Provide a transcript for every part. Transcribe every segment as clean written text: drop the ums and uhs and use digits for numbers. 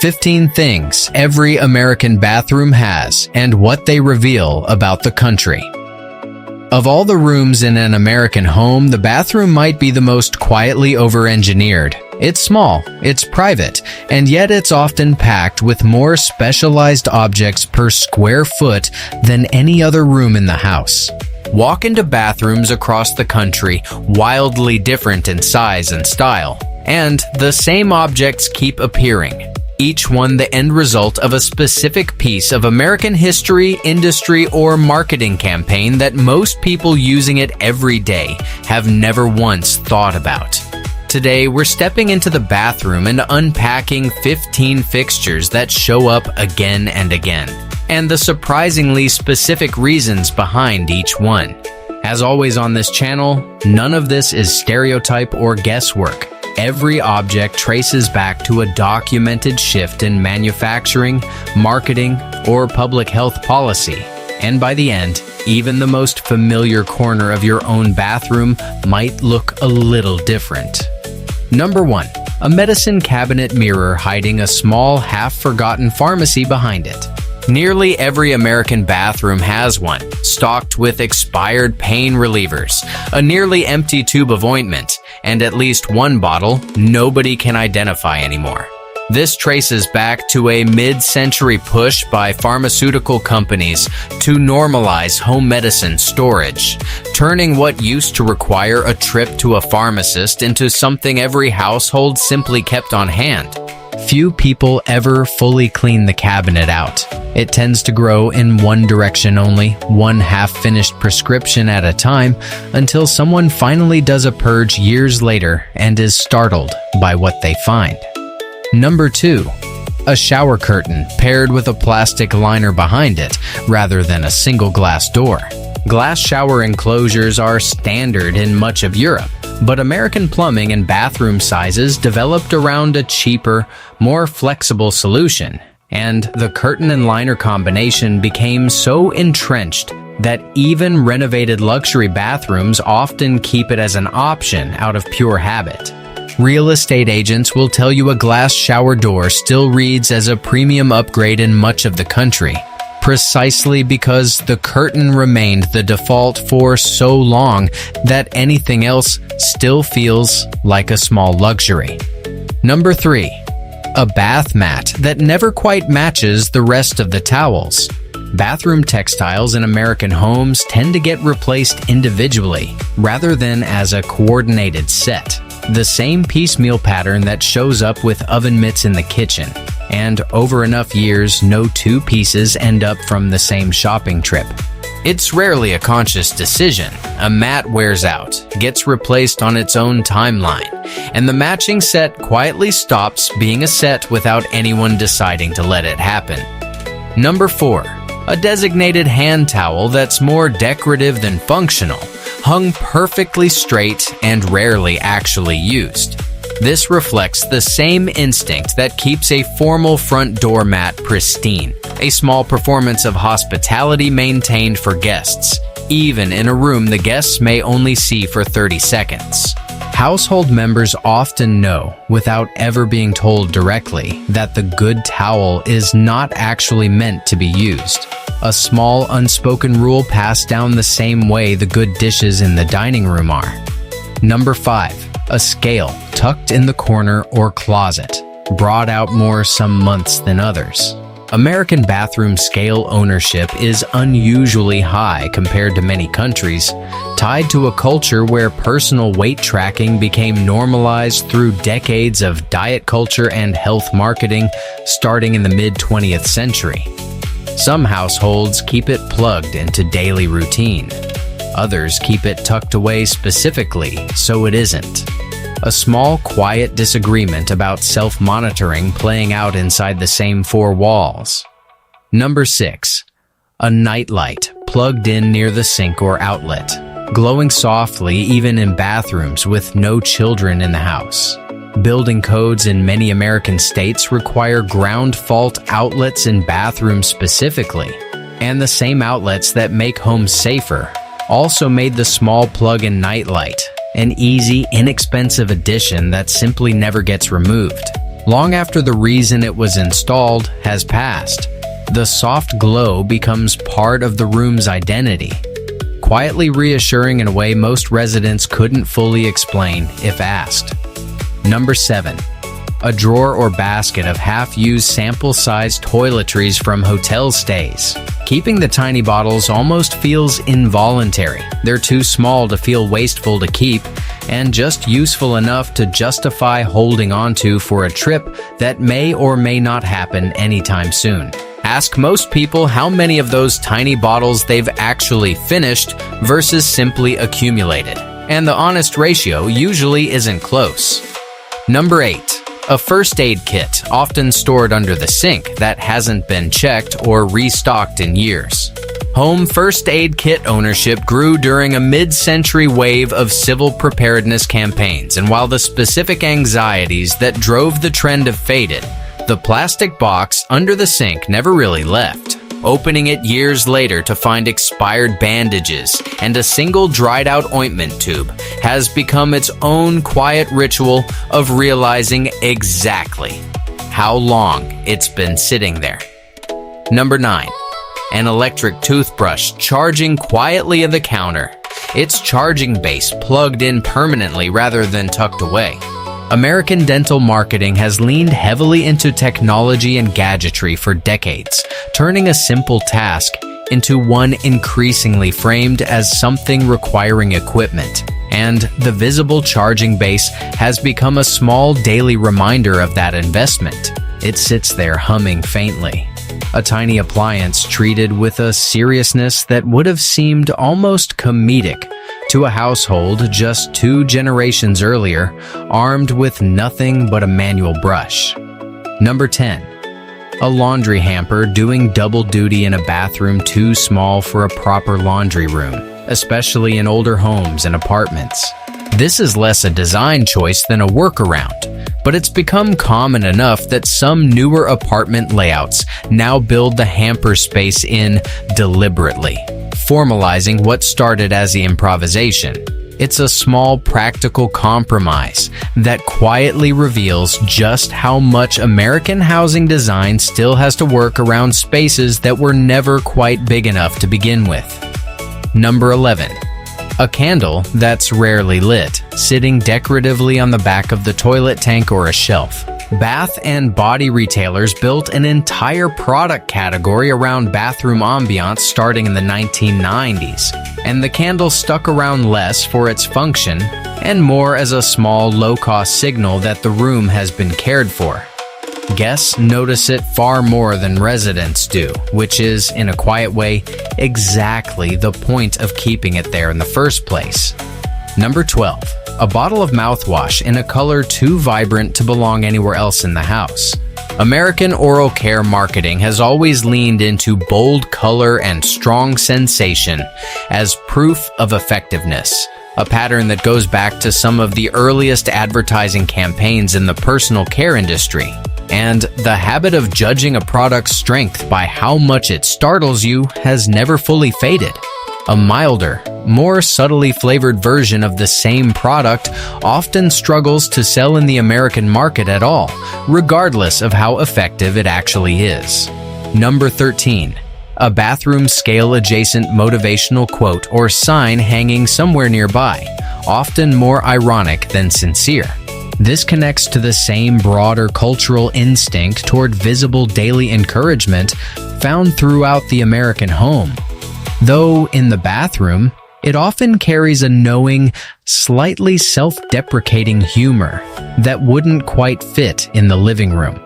15 things every American bathroom has and what they reveal about the country. Of all the rooms in an American home, the bathroom might be the most quietly over-engineered. It's small, it's private, and yet it's often packed with more specialized objects per square foot than any other room in the house. Walk into bathrooms across the country, wildly different in size and style, and the same objects keep appearing. Each one the end result of a specific piece of American history, industry, or marketing campaign that most people using it every day have never once thought about. Today, we're stepping into the bathroom and unpacking 15 fixtures that show up again and again, and the surprisingly specific reasons behind each one. As always on this channel, none of this is stereotype or guesswork. Every object traces back to a documented shift in manufacturing, marketing, or public health policy. And by the end, even the most familiar corner of your own bathroom might look a little different. Number 1. A medicine cabinet mirror hiding a small, half-forgotten pharmacy behind it. Nearly every American bathroom has one, stocked with expired pain relievers, a nearly empty tube of ointment, and at least one bottle nobody can identify anymore. This traces back to a mid-century push by pharmaceutical companies to normalize home medicine storage, turning what used to require a trip to a pharmacist into something every household simply kept on hand. Few people ever fully clean the cabinet out. It tends to grow in one direction only, one half-finished prescription at a time, until someone finally does a purge years later and is startled by what they find. Number 2. A shower curtain paired with a plastic liner behind it, rather than a single glass door. Glass shower enclosures are standard in much of Europe, but American plumbing and bathroom sizes developed around a cheaper, more flexible solution, and the curtain and liner combination became so entrenched that even renovated luxury bathrooms often keep it as an option out of pure habit. Real estate agents will tell you a glass shower door still reads as a premium upgrade in much of the country, precisely because the curtain remained the default for so long that anything else still feels like a small luxury. Number 3. A bath mat that never quite matches the rest of the towels. Bathroom textiles in American homes tend to get replaced individually, rather than as a coordinated set. The same piecemeal pattern that shows up with oven mitts in the kitchen. And over enough years, no two pieces end up from the same shopping trip. It's rarely a conscious decision. A mat wears out, gets replaced on its own timeline, and the matching set quietly stops being a set without anyone deciding to let it happen. Number 4. A designated hand towel that's more decorative than functional, hung perfectly straight and rarely actually used. This reflects the same instinct that keeps a formal front door mat pristine, a small performance of hospitality maintained for guests, even in a room the guests may only see for 30 seconds. Household members often know, without ever being told directly, that the good towel is not actually meant to be used. A small unspoken rule passed down the same way the good dishes in the dining room are. Number 5. A scale tucked in the corner or closet, brought out more some months than others. American bathroom scale ownership is unusually high compared to many countries, tied to a culture where personal weight tracking became normalized through decades of diet culture and health marketing starting in the mid-20th century. Some households keep it plugged into daily routine. Others keep it tucked away specifically so it isn't. A small, quiet disagreement about self-monitoring playing out inside the same four walls. Number 6. A nightlight plugged in near the sink or outlet, glowing softly even in bathrooms with no children in the house. Building codes in many American states require ground fault outlets in bathrooms specifically, and the same outlets that make homes safer also made the small plug-in nightlight an easy, inexpensive addition that simply never gets removed. Long after the reason it was installed has passed, the soft glow becomes part of the room's identity, quietly reassuring in a way most residents couldn't fully explain if asked. Number 7. A drawer or basket of half-used sample-sized toiletries from hotel stays. Keeping the tiny bottles almost feels involuntary. They're too small to feel wasteful to keep, and just useful enough to justify holding onto for a trip that may or may not happen anytime soon. Ask most people how many of those tiny bottles they've actually finished versus simply accumulated, and the honest ratio usually isn't close. Number 8. A first aid kit, often stored under the sink, that hasn't been checked or restocked in years. Home first aid kit ownership grew during a mid-century wave of civil preparedness campaigns, and while the specific anxieties that drove the trend have faded, the plastic box under the sink never really left. Opening it years later to find expired bandages and a single dried-out ointment tube has become its own quiet ritual of realizing exactly how long it's been sitting there. Number 9. An electric toothbrush charging quietly at the counter. Its charging base plugged in permanently rather than tucked away. American dental marketing has leaned heavily into technology and gadgetry for decades, turning a simple task into one increasingly framed as something requiring equipment. And the visible charging base has become a small daily reminder of that investment. It sits there humming faintly, a tiny appliance treated with a seriousness that would have seemed almost comedic to a household just 2 generations earlier, armed with nothing but a manual brush. Number 10. A laundry hamper doing double duty in a bathroom too small for a proper laundry room, especially in older homes and apartments. This is less a design choice than a workaround, but it's become common enough that some newer apartment layouts now build the hamper space in deliberately, formalizing what started as the improvisation. It's a small practical compromise that quietly reveals just how much American housing design still has to work around spaces that were never quite big enough to begin with. Number 11. A candle that's rarely lit, sitting decoratively on the back of the toilet tank or a shelf. Bath and body retailers built an entire product category around bathroom ambiance starting in the 1990s, and the candle stuck around less for its function and more as a small, low-cost signal that the room has been cared for. Guests notice it far more than residents do, which is, in a quiet way, exactly the point of keeping it there in the first place. Number 12. A bottle of mouthwash in a color too vibrant to belong anywhere else in the house. American oral care marketing has always leaned into bold color and strong sensation as proof of effectiveness, a pattern that goes back to some of the earliest advertising campaigns in the personal care industry. And the habit of judging a product's strength by how much it startles you has never fully faded. A milder, more subtly flavored version of the same product often struggles to sell in the American market at all, regardless of how effective it actually is. Number 13. A bathroom scale adjacent motivational quote or sign hanging somewhere nearby, often more ironic than sincere. This connects to the same broader cultural instinct toward visible daily encouragement found throughout the American home. Though in the bathroom, it often carries a knowing, slightly self-deprecating humor that wouldn't quite fit in the living room.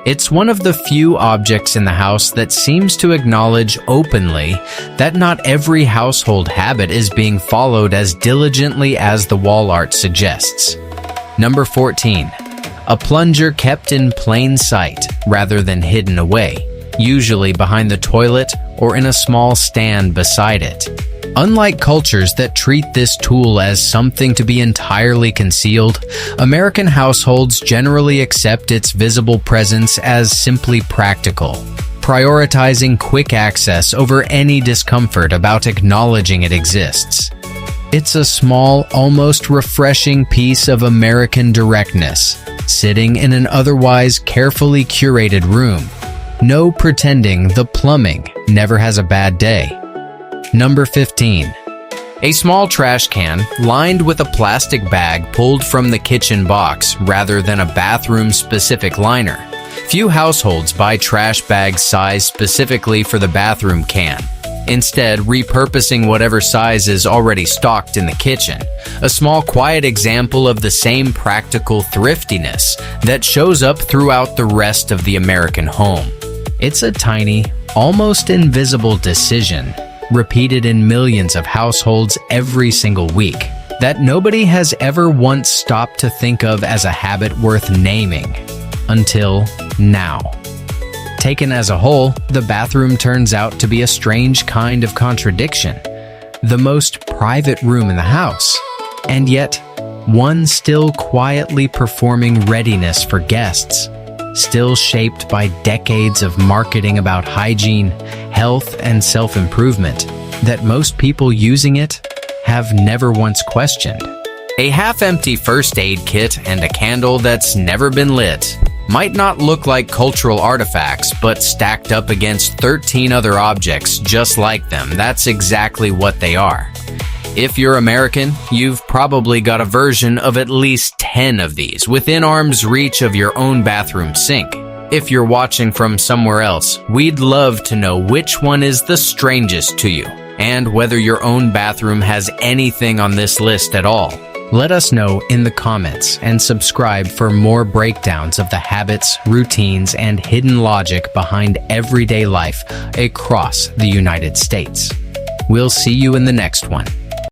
It's one of the few objects in the house that seems to acknowledge openly that not every household habit is being followed as diligently as the wall art suggests. Number 14. A plunger kept in plain sight rather than hidden away, usually behind the toilet or in a small stand beside it. Unlike cultures that treat this tool as something to be entirely concealed, American households generally accept its visible presence as simply practical, prioritizing quick access over any discomfort about acknowledging it exists. It's a small, almost refreshing piece of American directness, sitting in an otherwise carefully curated room. No pretending the plumbing never has a bad day. Number 15. A small trash can lined with a plastic bag pulled from the kitchen box rather than a bathroom-specific liner. Few households buy trash bags sized specifically for the bathroom can, instead repurposing whatever size is already stocked in the kitchen. A small, quiet example of the same practical thriftiness that shows up throughout the rest of the American home. It's a tiny, almost invisible decision, repeated in millions of households every single week, that nobody has ever once stopped to think of as a habit worth naming. Until now. Taken as a whole, the bathroom turns out to be a strange kind of contradiction. The most private room in the house, and yet one still quietly performing readiness for guests, still shaped by decades of marketing about hygiene, health, and self-improvement that most people using it have never once questioned. A half-empty first aid kit and a candle that's never been lit might not look like cultural artifacts, but stacked up against 13 other objects just like them, that's exactly what they are. If you're American, you've probably got a version of at least 10 of these within arm's reach of your own bathroom sink. If you're watching from somewhere else, we'd love to know which one is the strangest to you, and whether your own bathroom has anything on this list at all. Let us know in the comments and subscribe for more breakdowns of the habits, routines, and hidden logic behind everyday life across the United States. We'll see you in the next one.